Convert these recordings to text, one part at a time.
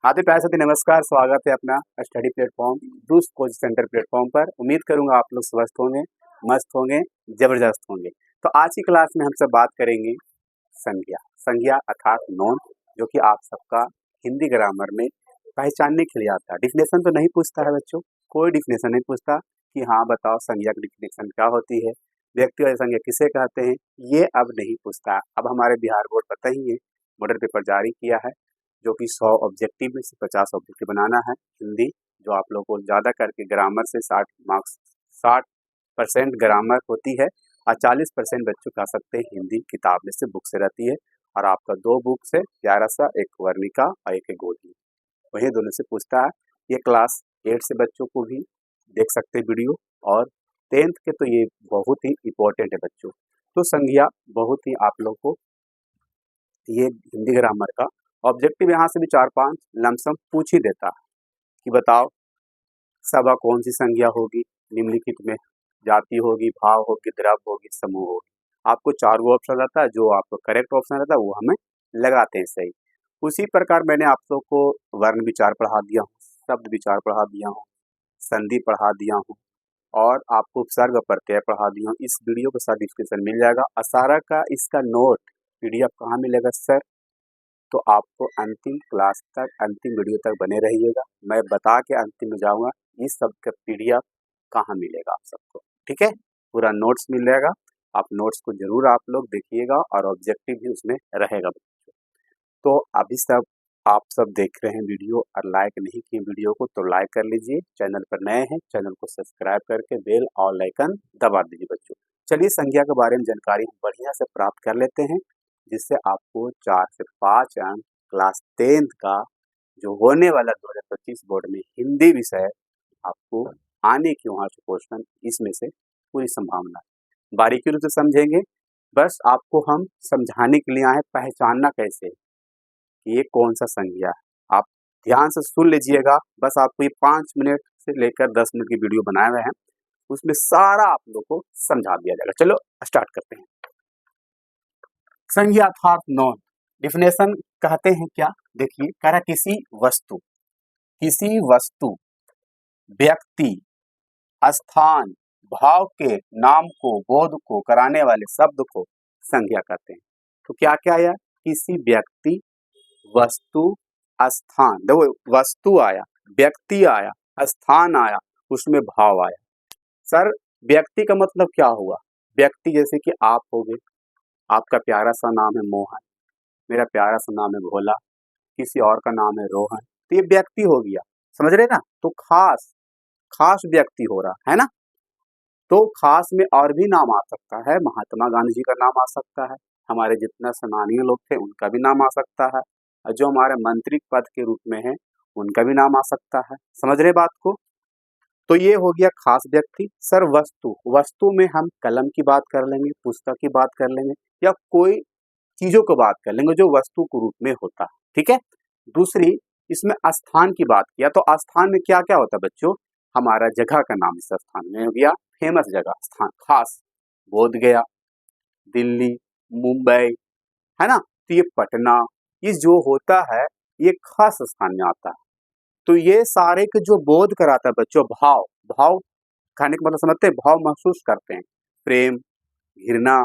हाँ तो प्यारे साथी नमस्कार, स्वागत है अपना study platform Bruce coaching centre platform पर। उम्मीद करूंगा आप लोग स्वस्थ होंगे, मस्त होंगे, जबरदस्त होंगे। तो आज की क्लास में हम सब बात करेंगे संज्ञा। संज्ञा अर्थात नोन, जो कि आप सबका हिंदी ग्रामर में पहचानने के लिए आता है। डिफिनेशन तो नहीं पूछता है बच्चों, कोई डिफिनेशन नहीं पूछता कि हाँ बताओ संज्ञा की डिफिनेशन क्या होती है, व्यक्तिगत संज्ञा किसे कहते हैं, ये अब नहीं पूछता। अब हमारे बिहार बोर्ड पता ही है, मॉडल पेपर जारी किया है जो कि 100 ऑब्जेक्टिव में से 50 ऑब्जेक्टिव बनाना है हिंदी, जो आप लोगों को ज़्यादा करके ग्रामर से 60 मार्क्स 60% ग्रामर होती है और 40% बच्चों कह सकते हैं हिंदी किताब में से बुक से रहती है। और आपका 2 बुक से 11 सा, एक वर्णिका और एक गोधनी, वही दोनों से पूछता है। ये क्लास 8 से बच्चों को भी देख सकते हैं वीडियो, और 10th के तो ये बहुत ही इम्पोर्टेंट है बच्चों। तो संज्ञा बहुत ही आप लोग को ये हिंदी ग्रामर का ऑब्जेक्टिव यहाँ से भी 4-5 लमसम पूछ ही देता है कि बताओ सभा कौन सी संज्ञा होगी, निम्नलिखित में जाति होगी, भाव होगी, द्रव्य होगी, समूह होगी। आपको 4 वो ऑप्शन रहता है, जो आपको करेक्ट ऑप्शन रहता है वो हमें लगाते हैं सही। उसी प्रकार मैंने आप लोग को वर्ण विचार पढ़ा दिया हूँ, शब्द विचार पढ़ा दिया हूँ, संधि पढ़ा दिया हूँ, और आपको उपसर्ग प्रत्यय पढ़ा दिया हूँ। इस वीडियो के साथ डिस्क्रिप्शन मिल जाएगा। असारा का इसका नोट PDF कहाँ मिलेगा सर? तो आपको अंतिम क्लास तक, अंतिम वीडियो तक बने रहिएगा। मैं बता के अंतिम में जाऊंगा इस सब का PDF कहाँ मिलेगा आप सबको, ठीक है? पूरा नोट्स मिल जाएगा, आप नोट्स को जरूर आप लोग देखिएगा और ऑब्जेक्टिव भी उसमें रहेगा बच्चों। तो अभी सब आप सब देख रहे हैं वीडियो और लाइक नहीं किए वीडियो को, तो लाइक कर लीजिए। चैनल पर नए हैं, चैनल को सब्सक्राइब करके बेल और आइकन दबा दीजिए बच्चों। चलिए संज्ञा के बारे में जानकारी बढ़िया से प्राप्त कर लेते हैं, जिससे आपको 4 से 5 अंक क्लास 10th का जो होने वाला 2025 बोर्ड में हिंदी विषय आपको आने के वहाँ से क्वेश्चन, इसमें से पूरी संभावना है। बारीकी रूप से समझेंगे, बस आपको हम समझाने के लिए आए, पहचानना कैसे कि ये कौन सा संज्ञा है। आप ध्यान से सुन लीजिएगा, बस आपको ये 5 मिनट से लेकर 10 मिनट की वीडियो बनाए हुए हैं, उसमें सारा आप लोग को समझा दिया जाएगा। चलो स्टार्ट करते हैं। संज्ञा अर्थात नॉन, डिफिनेशन कहते हैं क्या? देखिए, कह रहा किसी वस्तु, व्यक्ति, स्थान, भाव के नाम को, बोध को कराने वाले शब्द को संज्ञा कहते हैं। तो क्या क्या आया? किसी व्यक्ति, वस्तु, स्थान। देखो, वस्तु आया, व्यक्ति आया, स्थान आया, उसमें भाव आया। सर व्यक्ति का मतलब क्या हुआ? व्यक्ति जैसे कि आप हो गए, आपका प्यारा सा नाम है मोहन, मेरा प्यारा सा नाम है भोला, किसी और का नाम है रोहन, तो ये व्यक्ति हो गया, समझ रहे ना? तो खास व्यक्ति हो रहा है ना। तो खास में और भी नाम आ सकता है, महात्मा गांधी जी का नाम आ सकता है, हमारे जितना सम्मानीय लोग थे उनका भी नाम आ सकता है, और जो हमारे मंत्री पद के रूप में है उनका भी नाम आ सकता है। समझ रहे बात को? तो ये हो गया खास व्यक्ति। सर वस्तु में हम कलम की बात कर लेंगे, पुस्तक की बात कर लेंगे, या कोई चीजों को बात कर लेंगे जो वस्तु के रूप में होता है, ठीक है। दूसरी, इसमें स्थान की बात किया, तो स्थान में क्या क्या होता है बच्चों? हमारा जगह का नाम इस स्थान में हो गया, फेमस जगह, स्थान, खास, बोध गया, दिल्ली, मुंबई, है ना। तो ये पटना, ये जो होता है ये खास स्थान में आता है। तो ये सारे के जो बोध कराता है बच्चों, भाव कहने का मतलब समझते हैं, भाव महसूस करते हैं, प्रेम, घृणा,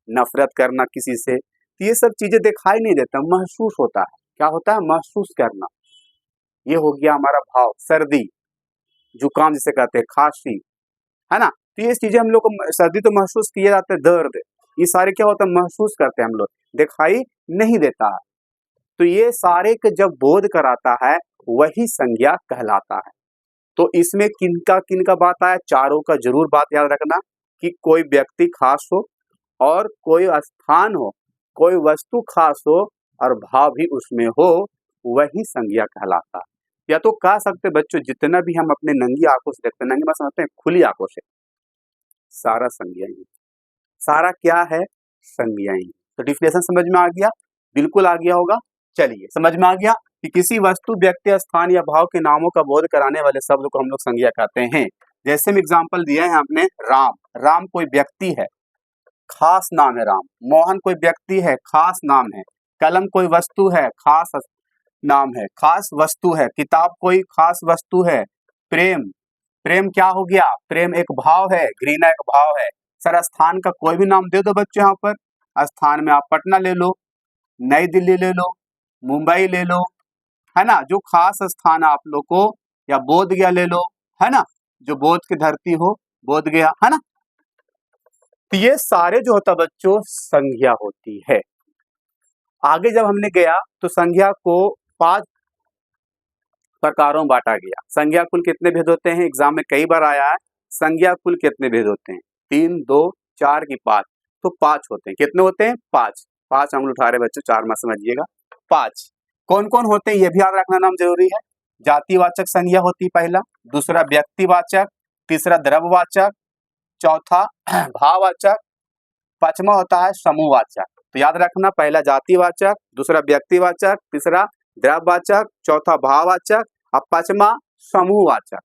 नफरत करना किसी से, तो ये सब चीजें दिखाई नहीं देता, महसूस होता है। क्या होता है? महसूस करना। ये हो गया हमारा भाव। सर्दी, जुकाम जिसे कहते हैं, खांसी, है ना। तो ये चीजें हम लोग को, सर्दी तो महसूस किए जाते हैं, दर्द, ये सारे क्या होता है? महसूस करते हैं हम लोग, दिखाई नहीं देता है। तो ये सारे के जब बोध कराता है वही संज्ञा कहलाता है। तो इसमें किनका किनका बात आया? चारों का जरूर बात याद रखना, कि कोई व्यक्ति खास हो, और कोई स्थान हो, कोई वस्तु खास हो, और भाव भी उसमें हो, वही संज्ञा कहलाता है। या तो कह सकते बच्चों, जितना भी हम अपने नंगी आंखों से देखते हैं, नंगी बात समझते हैं, खुली आंखों से, सारा संज्ञा ही। सारा क्या है? संज्ञा ही। तो डिफिनेशन समझ में आ गया? बिल्कुल आ गया होगा। चलिए, समझ में आ गया कि किसी वस्तु, व्यक्ति, स्थान या भाव के नामों का बोध कराने वाले शब्द को हम लोग संज्ञा कहते हैं। जैसे में एग्जाम्पल दिया है आपने, राम कोई व्यक्ति है, खास नाम है राम। मोहन कोई व्यक्ति है, खास नाम है। कलम कोई वस्तु है, खास नाम है, खास वस्तु है, किताब कोई खास वस्तु है, प्रेम, प्रेम क्या हो गया, प्रेम एक भाव है, घृणा एक भाव है। सर स्थान का कोई भी नाम दे दो बच्चों, यहाँ पर स्थान में आप पटना ले लो, नई दिल्ली ले लो, मुंबई ले लो, है ना, जो खास स्थान आप लोग को, या बोध गया ले लो, है ना, जो बोध की धरती हो, बोध गया, है ना। तो ये सारे जो होता बच्चों संज्ञा होती है। आगे जब हमने गया तो संज्ञा को 5 प्रकारों में बांटा गया। संज्ञा कुल कितने भेद होते हैं, एग्जाम में कई बार आया है, संज्ञा कुल कितने भेद होते हैं, 3, 2, 4 की 5, तो 5 होते हैं। कितने होते हैं, 5, 5 हम उठा रहे बच्चों, 4 मत समझिएगा, 5। कौन कौन होते हैं ये भी याद रखना नाम जरूरी है। जातिवाचक संज्ञा होती पहला, दूसरा व्यक्तिवाचक, तीसरा द्रव्यवाचक, चौथा भाववाचक, पांचवा होता है समूहवाचक। तो याद रखना, पहला जातिवाचक, दूसरा व्यक्तिवाचक, तीसरा द्रव्यवाचक, चौथा भाववाचक, अब पांचवा समूहवाचक।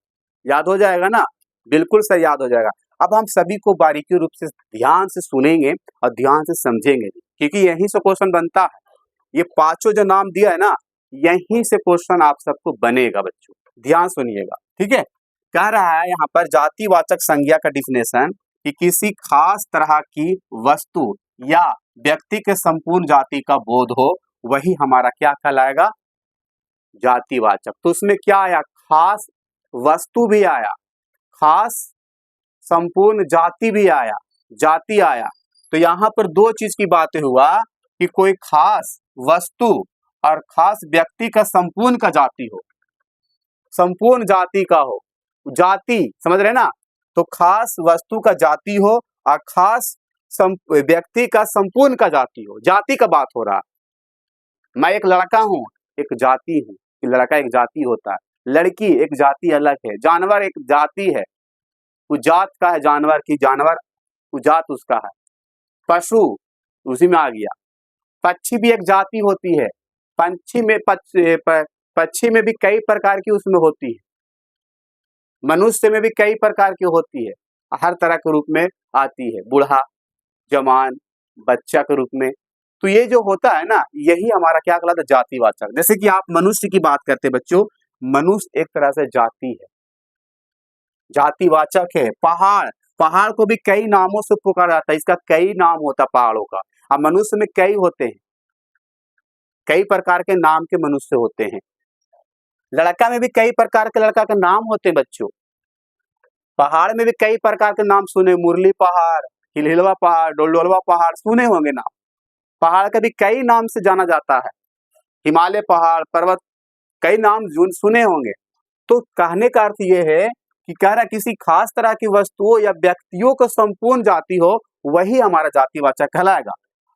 याद हो जाएगा ना, बिल्कुल सही याद हो जाएगा। अब हम सभी को बारीकी रूप से ध्यान से सुनेंगे और ध्यान से समझेंगे, क्योंकि यहीं से क्वेश्चन बनता है। ये पांचों जो नाम दिया है ना, यहीं से क्वेश्चन आप सबको बनेगा बच्चों, ध्यान सुनिएगा, ठीक है। कह रहा है यहाँ पर जातिवाचक संज्ञा का डिफिनेशन कि किसी खास तरह की वस्तु या व्यक्ति के संपूर्ण जाति का बोध हो, वही हमारा क्या कहलाएगा, जातिवाचक। तो उसमें क्या आया, खास वस्तु भी आया, खास संपूर्ण जाति भी आया, जाति आया। तो यहाँ पर 2 चीज की बातें हुआ कि कोई खास वस्तु और खास व्यक्ति का संपूर्ण का जाति हो, संपूर्ण जाति का हो, जाति समझ रहे ना। तो खास वस्तु का जाति हो और खास व्यक्ति का संपूर्ण का जाति हो, जाति का बात हो रहा। मैं एक लड़का हूँ, एक जाति हूँ, लड़का एक जाति होता है, लड़की एक जाति अलग है, जानवर एक जाति है, वो जात का है जानवर की, जानवर वो जात उसका है, पशु उसी में आ गया, पक्षी भी एक जाति होती है, पंछी में पक्षी में भी कई प्रकार की उसमें होती है, मनुष्य में भी कई प्रकार की होती है, हर तरह के रूप में आती है, बूढ़ा, जवान, बच्चा के रूप में। तो ये जो होता है ना, यही हमारा क्या कहलाता है, जातिवाचक। जैसे कि आप मनुष्य की बात करते बच्चों, मनुष्य एक तरह से जाति है, जातिवाचक है। पहाड़, पहाड़ को भी कई नामों से पुकारा जाता है, इसका कई नाम होता है पहाड़ों का। अब मनुष्य में कई होते हैं, कई प्रकार के नाम के मनुष्य होते हैं। लड़का में भी कई प्रकार के लड़का के नाम होते हैं बच्चों। पहाड़ में भी कई प्रकार के नाम सुने, मुरली पहाड़, हिलहिलवा पहाड़, डोलडोलवा पहाड़, सुने होंगे नाम। पहाड़ का भी कई नाम से जाना जाता है, हिमालय पहाड़, पर्वत, कई नाम सुने होंगे। तो कहने का अर्थ ये है कि कह रहा किसी खास तरह की वस्तुओं या व्यक्तियों को संपूर्ण जाति हो, वही हमारा जातिवाचक कहलाएगा।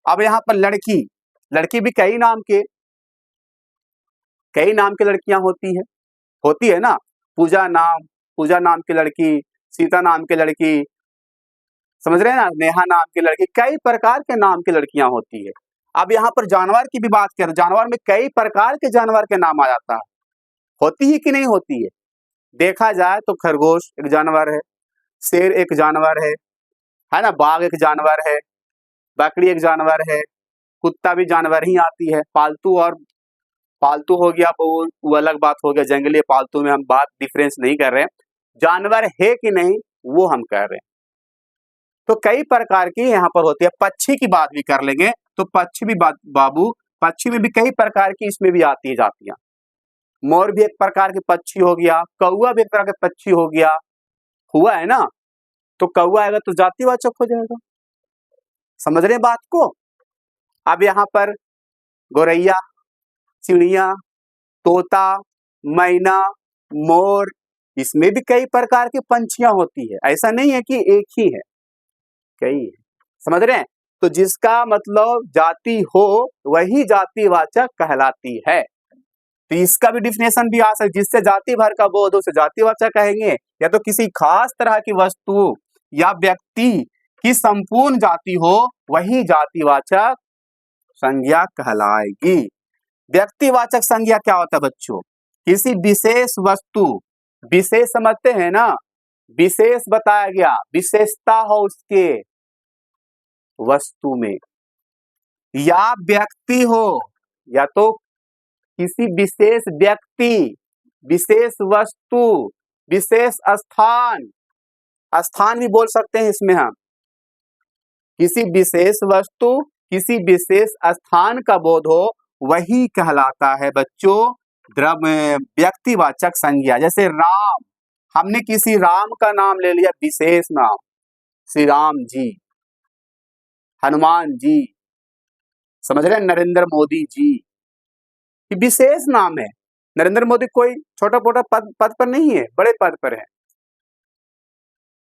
अब यहाँ पर लड़की, लड़की भी कई नाम के लड़कियां होती है ना, पूजा नाम की लड़की, सीता नाम की लड़की, समझ रहे हैं ना, नेहा नाम की लड़की, कई प्रकार के नाम की लड़कियां होती है। अब यहाँ पर जानवर की भी बात करें, जानवर में कई प्रकार के जानवर के नाम आ जाता है, होती ही कि नहीं होती है। देखा जाए तो खरगोश एक जानवर है, शेर एक जानवर है ना, बाघ एक जानवर है, बकरी एक जानवर है, कुत्ता भी जानवर ही आती है। पालतू और पालतू हो गया वो अलग बात हो गया, जंगली पालतू में हम बात डिफरेंस नहीं कर रहे हैं, जानवर है कि नहीं वो हम कह रहे हैं। तो कई प्रकार की यहाँ पर होती है। पक्षी की बात भी कर लेंगे तो पक्षी भी पक्षी में भी कई प्रकार की इसमें भी आती है जातियां। मोर भी एक प्रकार के पक्षी हो गया, कौआ भी एक तरह के पक्षी हो गया, हुआ है ना। तो कौआ आएगा तो जातिवाचक हो जाएगा, समझ रहे बात को। अब यहाँ पर गौरैया, चिड़िया, तोता, मैना, मोर, इसमें भी कई प्रकार की पंछियां होती है, ऐसा नहीं है कि एक ही है, कई है, समझ रहे हैं। तो जिसका मतलब जाति हो वही जातिवाचक कहलाती है। तो इसका भी डिफिनेशन भी आ सकता है, जिससे जाति भर का बोध हो उसे जातिवाचक कहेंगे, या तो किसी खास तरह की वस्तु या व्यक्ति की संपूर्ण जाति हो वही जातिवाचक संज्ञा कहलाएगी। व्यक्तिवाचक संज्ञा क्या होता है बच्चों, किसी विशेष वस्तु, विशेष समझते हैं ना, विशेष बताया गया, विशेषता हो उसके वस्तु में, या व्यक्ति हो, या तो किसी विशेष व्यक्ति, विशेष वस्तु, विशेष स्थान, स्थान भी बोल सकते हैं इसमें हम, किसी विशेष वस्तु, किसी विशेष स्थान का बोध हो, वही कहलाता है बच्चों व्यक्तिवाचक संज्ञा। जैसे राम, हमने किसी राम का नाम ले लिया, विशेष नाम, श्री राम जी, हनुमान जी, समझ रहे हैं, नरेंद्र मोदी जी, ये विशेष नाम है। नरेंद्र मोदी कोई छोटा मोटा पद पर नहीं है, बड़े पद पर है,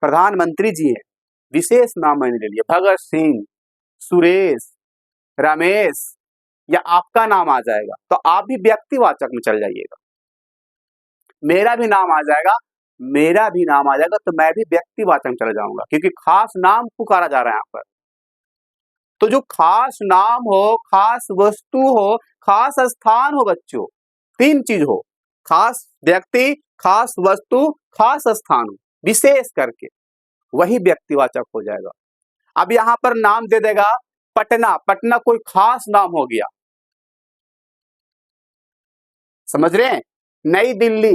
प्रधानमंत्री जी है, विशेष नाम मैंने ले लिया। भगत सिंह, सुरेश, रमेश, या आपका नाम आ जाएगा तो आप भी व्यक्तिवाचक में चल जाइएगा। मेरा भी नाम आ जाएगा, मेरा भी नाम आ जाएगा तो मैं भी व्यक्तिवाचक में चला जाऊंगा, क्योंकि खास नाम पुकारा जा रहा है यहाँ पर। तो जो खास नाम हो, खास वस्तु हो, खास स्थान हो बच्चों, तीन चीज हो, खास व्यक्ति, खास वस्तु, खास स्थान हो, विशेष करके, वही व्यक्तिवाचक हो जाएगा। अब यहां पर नाम दे देगा पटना, पटना कोई खास नाम हो गया, समझ रहे हैं, नई दिल्ली,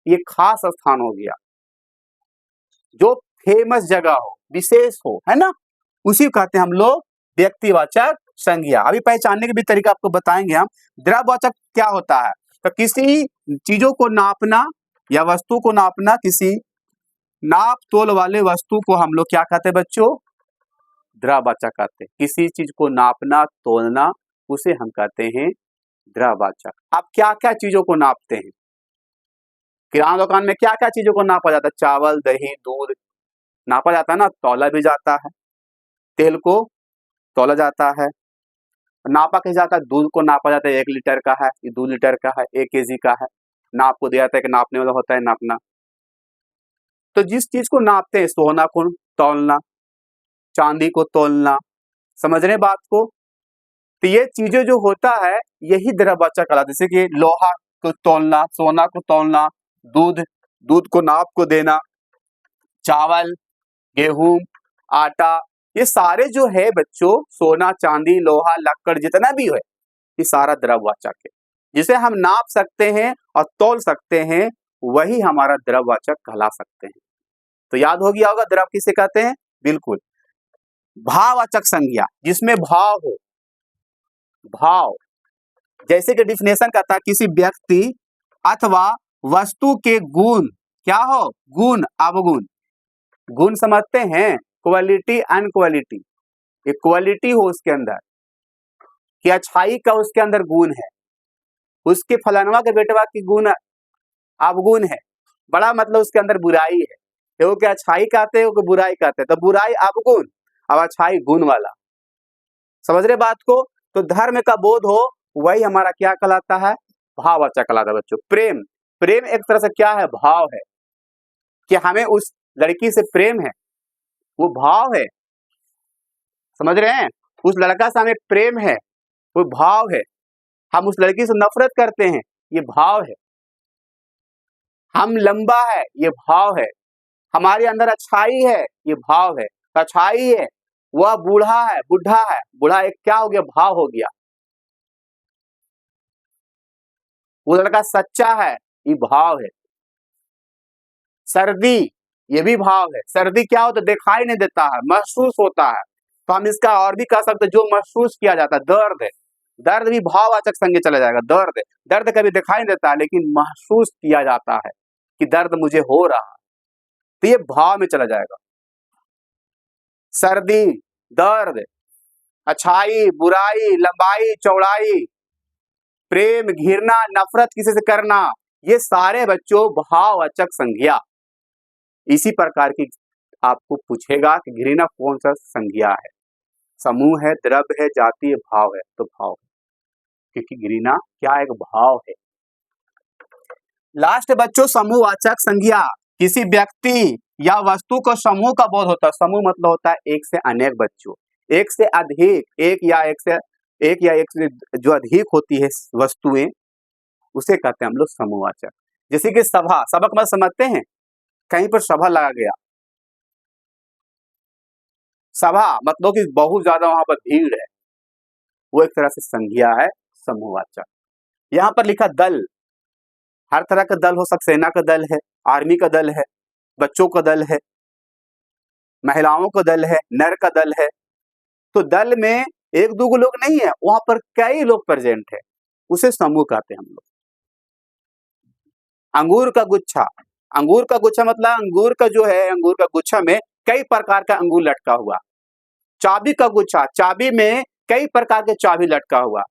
ये खास स्थान हो गया, जो फेमस जगह हो, विशेष हो, है ना, उसी को कहते हैं हम लोग व्यक्तिवाचक संज्ञा। अभी पहचानने के भी तरीका आपको बताएंगे हम। द्रव्यवाचक क्या होता है, तो किसी चीजों को नापना या वस्तु को नापना, किसी नाप तोल वाले वस्तु को हम लोग क्या कहते हैं बच्चों, द्रव्यवाचक कहते हैं। किसी चीज को नापना तोलना, उसे हम कहते हैं द्रव्यवाचक। आप क्या क्या चीजों को नापते हैं, किराना दुकान में क्या क्या चीजों को नापा जाता है, चावल, दही, दूध नापा जाता है ना, तौला भी जाता है, तेल को तौला जाता है, नापा कैसे जाता है, दूध को नापा जाता है, 1 लीटर का है, ये 2 लीटर का है, 1 केजी का है, नाप को दिया जाता है कि नापने वाला होता है नापना। तो जिस चीज को नापते हैं, सोना को तौलना, चांदी को तौलना, समझ रहे बात को, तो ये चीजें जो होता है यही द्रव्यवाचक कहलाता है। जैसे कि लोहा को तौलना, सोना को तौलना, दूध को नाप को देना, चावल, गेहूं, आटा, ये सारे जो है बच्चों, सोना, चांदी, लोहा, लक्कड़, जितना भी है, ये सारा द्रव्यवाचक है, जिसे हम नाप सकते हैं और तौल सकते हैं, वही हमारा द्रव्यवाचक कहला सकते हैं। तो याद हो गया होगा द्रव किसे कहते हैं, बिल्कुल। भाववाचक संज्ञा, जिसमें भाव हो, भाव, जैसे कि डिफिनेशन कहता है, किसी व्यक्ति अथवा वस्तु के गुण, क्या हो, गुण, अवगुण, गुण समझते हैं, क्वालिटी एंड क्वालिटी, एक क्वालिटी हो उसके अंदर, कि अच्छाई का उसके अंदर गुण है, उसके फलानवा के बेटवा की गुण अवगुण है, बड़ा मतलब उसके अंदर बुराई है, वो क्या अच्छाई कहते हैं, वो बुराई कहते हैं, तो बुराई अवगुण, अब अच्छाई गुण वाला, समझ रहे बात को। तो धर्म का बोध हो, वही हमारा क्या कहलाता है, भाववाचक कहलाता है बच्चों। प्रेम, प्रेम एक तरह से क्या है, भाव है, कि हमें उस लड़की से प्रेम है, वो भाव है, समझ रहे हैं, उस लड़का से हमें प्रेम है, वो भाव है। हम उस लड़की से नफरत करते हैं, ये भाव है। हम लंबा है, ये भाव है। हमारे अंदर अच्छाई है, ये भाव है। अच्छाई है, वह बूढ़ा है, बुढ़ा है, बूढ़ा एक क्या हो गया, भाव हो गया। वो लड़का सच्चा है, ये भाव है। सर्दी, ये भी भाव है। सर्दी क्या होता है, दिखाई नहीं देता है, महसूस होता है, तो हम इसका और भी कह सकते हैं, जो महसूस किया जाता है, दर्द है, दर्द भी भाववाचक संज्ञा चला जाएगा। दर्द, दर्द कभी दिखाई नहीं देता है, लेकिन महसूस किया जाता है कि दर्द मुझे हो रहा है, तो ये भाव में चला जाएगा। सर्दी, दर्द, अच्छाई, बुराई, लंबाई, चौड़ाई, प्रेम, घृणा, नफरत किसी से करना, ये सारे बच्चों भाववाचक संज्ञा। इसी प्रकार की आपको पूछेगा कि घृणा कौन सा संज्ञा है, समूह है, द्रव्य है, जाति है, भाव है, तो भाव है, क्योंकि घृणा क्या एक भाव है। लास्ट बच्चों समूहवाचक संज्ञा, किसी व्यक्ति या वस्तु को समूह का बोध होता है। समूह मतलब होता है एक से अनेक बच्चों, एक से अधिक, एक या एक से जो अधिक होती है वस्तुएं, उसे कहते हैं हम लोग समूहवाचक। जैसे कि सभा, सबक मत समझते हैं, कहीं पर सभा लगा गया, सभा मतलब कि बहुत ज्यादा वहां पर भीड़ है, वो एक तरह से संज्ञा है समूहवाचक। यहाँ पर लिखा दल, हर तरह का दल हो सकता, सेना का दल है, आर्मी का दल है, बच्चों का दल है, महिलाओं का दल है, नर का दल है। तो दल में एक दो लोग नहीं है, वहां पर कई लोग प्रेजेंट है, उसे समूह कहते हैं हम लोग। अंगूर का गुच्छा, अंगूर का गुच्छा मतलब अंगूर का जो है, अंगूर का गुच्छा में कई प्रकार का अंगूर लटका हुआ। चाबी का गुच्छा, चाबी में कई प्रकार के चाबी लटका हुआ।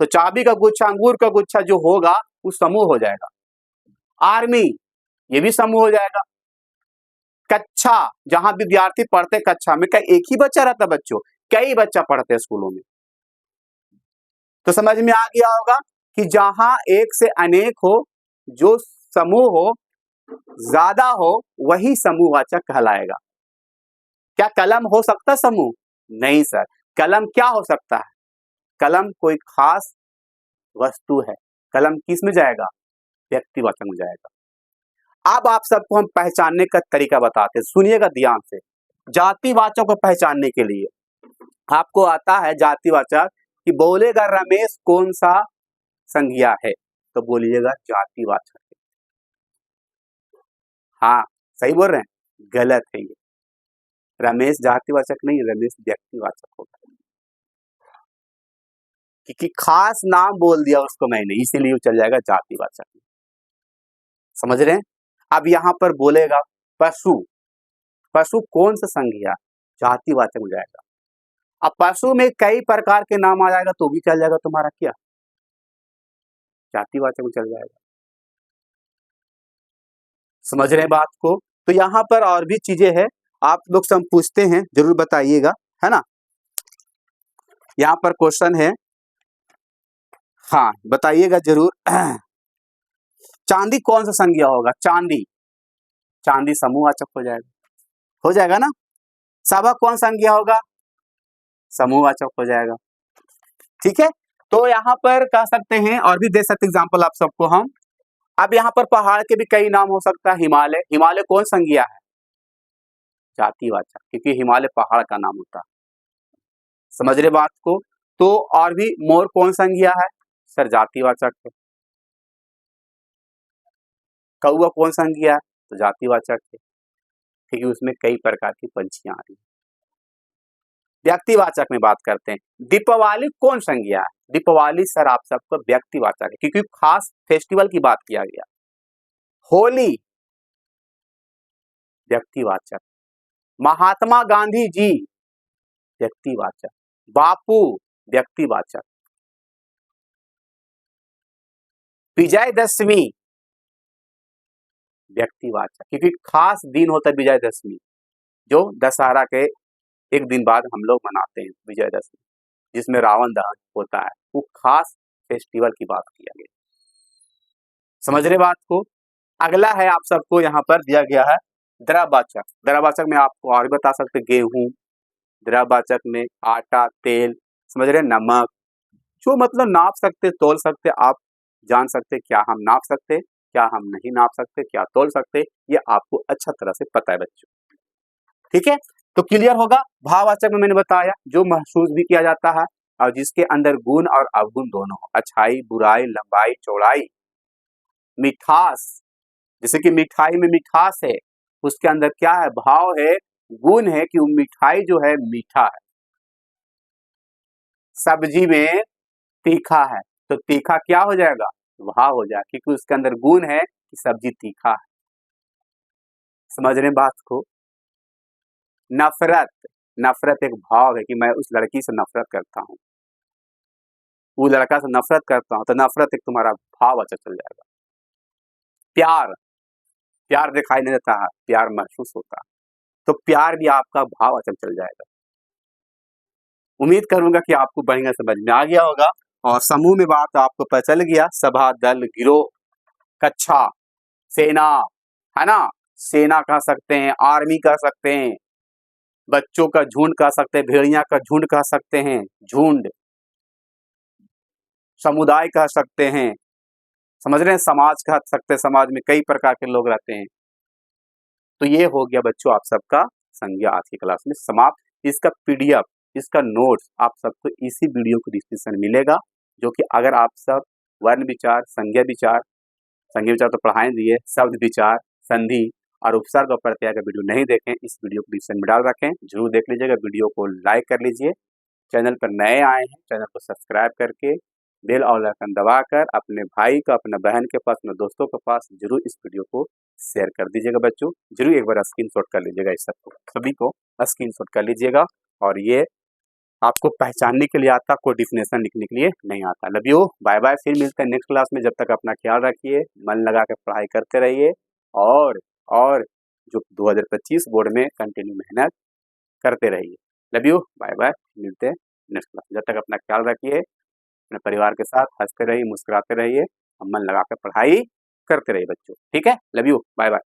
तो चाबी का गुच्छा, अंगूर का गुच्छा जो होगा वो समूह हो जाएगा। आर्मी, ये भी समूह हो जाएगा। कक्षा, जहां विद्यार्थी पढ़ते कक्षा में, कई एक ही बच्चा रहता बच्चों, कई बच्चा पढ़ते स्कूलों में। तो समझ में आ गया होगा कि जहां एक से अनेक हो, जो समूह हो, ज्यादा हो, वही समूहवाचक कहलाएगा। क्या कलम हो सकता समूह? नहीं सर। कलम क्या हो सकता है? कलम कोई खास वस्तु है। कलम किस में जाएगा? व्यक्तिवाचक में जाएगा। अब आप सबको हम पहचानने का तरीका बताते हैं, सुनिएगा ध्यान से। जातिवाचक को पहचानने के लिए आपको आता है जातिवाचक कि बोलेगा रमेश कौन सा संज्ञा है, तो बोलिएगा जातिवाचक। हाँ सही बोल रहे हैं, गलत है ये। रमेश जातिवाचक नहीं, रमेश व्यक्तिवाचक होता है, क्योंकि खास नाम बोल दिया उसको मैंने, इसीलिए वो चल जाएगा जातिवाचक। समझ रहे हैं? अब यहां पर बोलेगा पशु, पशु कौन सा संज्ञा? जातिवाचक हो जाएगा। अब पशु में कई प्रकार के नाम आ जाएगा तो भी चल जाएगा तुम्हारा क्या? जातिवाचक में चल जाएगा। समझ रहे हैं बात को? तो यहाँ पर और भी चीजें हैं, आप लोग सब पूछते हैं, जरूर बताइएगा, है ना। यहाँ पर क्वेश्चन है, हाँ बताइएगा जरूर। चांदी कौन सा संज्ञा होगा? चांदी, चांदी समूहवाचक हो जाएगा ना। सबक कौन संज्ञा होगा? समूहवाचक हो जाएगा। ठीक है, तो यहाँ पर कह सकते हैं, और भी दे सकते एग्जाम्पल आप सबको हम। अब यहाँ पर पहाड़ के भी कई नाम हो सकता है। हिमालय, हिमालय कौन संज्ञा है? जातिवाचक, क्योंकि हिमालय पहाड़ का नाम होता है। समझ रहे बात को? तो और भी मोर कौन संज्ञा है? सर जातिवाचक है। कौवा कौन संज्ञा है? तो जातिवाचक है, क्योंकि उसमें कई प्रकार की पंछियां आ रही है। व्यक्तिवाचक में बात करते हैं, दीपावली कौन संज्ञा है? दीपावली सर आप सबको व्यक्तिवाचक है, क्योंकि खास फेस्टिवल की बात किया गया। होली व्यक्तिवाचक। महात्मा गांधी जी व्यक्तिवाचक। बापू व्यक्तिवाचक। विजयदशमी व्यक्तिवाचक, क्योंकि खास दिन होता है विजयदशमी, जो दशहरा के एक दिन बाद हम लोग मनाते हैं विजयदशमी, जिसमें रावण दहन होता है। वो खास फेस्टिवल की बात किया गया। समझ रहे बात को? अगला है आप सबको यहाँ पर दिया गया है द्रव्यवाचक। द्रव्यवाचक में आपको और बता सकते, गेहूं, द्रव्यवाचक में आटा, तेल, समझ रहे, नमक, जो मतलब नाप सकते, तोल सकते, आप जान सकते क्या हम नाप सकते, क्या हम नहीं नाप सकते, क्या तोल सकते, ये आपको अच्छा तरह से पता है बच्चों। ठीक है, तो क्लियर होगा। भाववाचक में मैंने बताया, जो महसूस भी किया जाता है और जिसके अंदर गुण और अवगुण दोनों हो, अच्छाई, बुराई, लंबाई, चौड़ाई। मिठास, जैसे कि मिठाई में मिठास है, उसके अंदर क्या है? भाव है, गुण है कि वो मिठाई जो है मीठा है। सब्जी में तीखा है, तो तीखा क्या हो जाएगा? भाव हो जाएगा, क्योंकि उसके अंदर गुण है कि सब्जी तीखा है। समझ रहे बात को? नफरत, नफरत एक भाव है कि मैं उस लड़की से नफरत करता हूं, वो लड़का से नफरत करता हूं, तो नफरत एक तुम्हारा भाव अच्छा चल जाएगा। प्यार, प्यार दिखाई नहीं देता है, प्यार महसूस होता है, तो प्यार भी आपका भाव अच्छा चल जाएगा। उम्मीद करूंगा कि आपको बढ़िया समझ में आ गया होगा, और समूह में बात आपको पता चल गया। सभा, दल, गिरोह, कक्षा, सेना, है ना, सेना कह सकते हैं, आर्मी कह सकते हैं, बच्चों का झुंड कह सकते हैं, भेड़िया का झुंड कह सकते हैं, झुंड, समुदाय कह सकते हैं, समझ रहे हैं, समाज कह सकते हैं, समाज में कई प्रकार के लोग रहते हैं। तो ये हो गया बच्चों आप सबका संज्ञा आज की क्लास में समाप्त। इसका पीडीएफ, इसका नोट्स आप सबको इसी वीडियो को डिस्क्रिप्शन में मिलेगा, जो कि अगर आप सब वर्ण विचार, संज्ञा विचार, संज्ञा विचार तो पढ़ाए दिए, शब्द विचार, संधि और उपसर्ग और प्रत्यय का वीडियो नहीं देखें, इस वीडियो को डिस्क्रिप्शन में डाल रखें, जरूर देख लीजिएगा। वीडियो को लाइक कर लीजिए। चैनल पर नए आए हैं, चैनल को सब्सक्राइब करके बेल और आइकन दबाकर अपने भाई का, अपने बहन के पास, अपने दोस्तों के पास जरूर इस वीडियो को शेयर कर दीजिएगा। बच्चों जरूर एक बार स्क्रीनशॉट कर लीजिएगा, इस सबको सभी को स्क्रीनशॉट कर लीजिएगा। और ये आपको पहचानने के लिए आता, कोई डिफिनेशन लिखने के लिए नहीं आता। लव यू, बाय बाय, फिर मिलते हैं नेक्स्ट क्लास में। जब तक अपना ख्याल रखिए, मन लगा के पढ़ाई करते रहिए और जो 2025 बोर्ड में कंटिन्यू मेहनत करते रहिए। लव यू, बाय बाय, मिलते हैं नेक्स्ट क्लास। जब तक अपना ख्याल रखिए, अपने परिवार के साथ हंसते रहिए, मुस्कुराते रहिए और मन लगा कर पढ़ाई करते रहिए बच्चों। ठीक है, लव यू, बाय बाय।